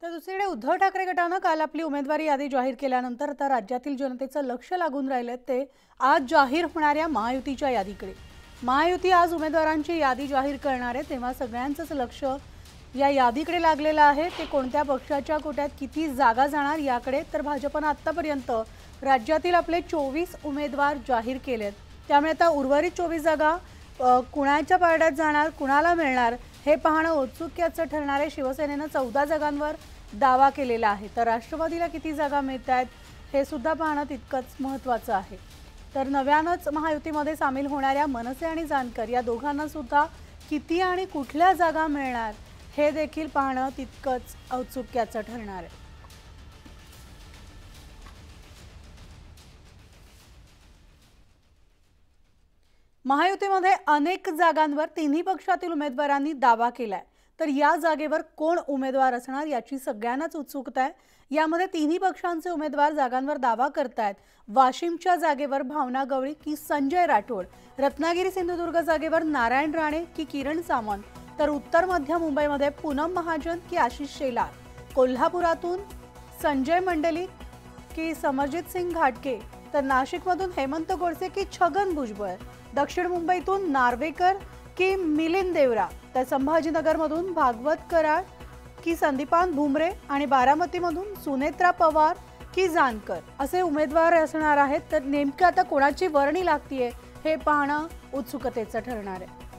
तर दुसरीकडे उद्धव ठाकरे गटानं काल आपली उमेदवारी यादी जाहीर केल्यानंतर आता राज्यातील जनतेचं लक्ष लागून राहिलं ते आज जाहीर होणाऱ्या महायुतीच्या यादीकडे। महायुती आज उमेदवारांची यादी जाहीर करणार आहे, तेव्हा सगळ्यांचंच लक्ष या यादीकडे लागलेलं आहे। ते कोणत्या पक्षाच्या कोट्यात किती जागा जाणार याकडे। तर भाजपनं आतापर्यंत राज्यातील आपले 24 उमेदवार जाहीर केलेत, त्यामुळे आता उर्वरित 24 जागा कुणाच्या पारड्यात जाणार, कुणाला मिळणार हे पाहणं औत्सुक्याचं ठरणार आहे। शिवसेनेनं 14 जागांवर दावा केलेला आहे, तर राष्ट्रवादीला किती जागा मिळतायत हे सुद्धा पाहणं तितकंच महत्त्वाचं आहे। तर नव्यानंच महायुतीमध्ये सामील होणाऱ्या मनसे आणि जानकर या दोघांना सुद्धा किती आणि कुठल्या जागा मिळणार हे देखील पाहणं तितकंच औत्सुक्याचं ठरणार आहे। महायुतीमध्ये अनेक जागांवर तिन्ही पक्षातील उमेदवारांनी दावा केलाय, तर या जागेवर कोण उमेदवार असणार याची सगळ्यांनाच उत्सुकता आहे। यामध्ये तिन्ही पक्षांचे उमेदवार जागांवर दावा करतायत। वाशिमच्या जागेवर भावना गवळी की संजय राठोड, रत्नागिरी सिंधुदुर्ग जागेवर नारायण राणे की किरण सामंत, तर उत्तर मध्य मुंबईमध्ये पूनम महाजन की आशिष शेलार, कोल्हापुरातून संजय मंडलिक की समरजित सिंग घाटके, तर नाशिकमधून हेमंत गोडसे की छगन भुजबळ, दक्षिण मुंबईतून नार्वेकर की मिलिंद देवरा, तर संभाजीनगरमधून भागवत कराड की संदीपान भुमरे आणि बारामतीमधून सुनेत्रा पवार की जानकर असे उमेदवार असणार आहेत। तर नेमकं आता कोणाची वर्णी लागतीये हे पाहणं उत्सुकतेचं ठरणार आहे।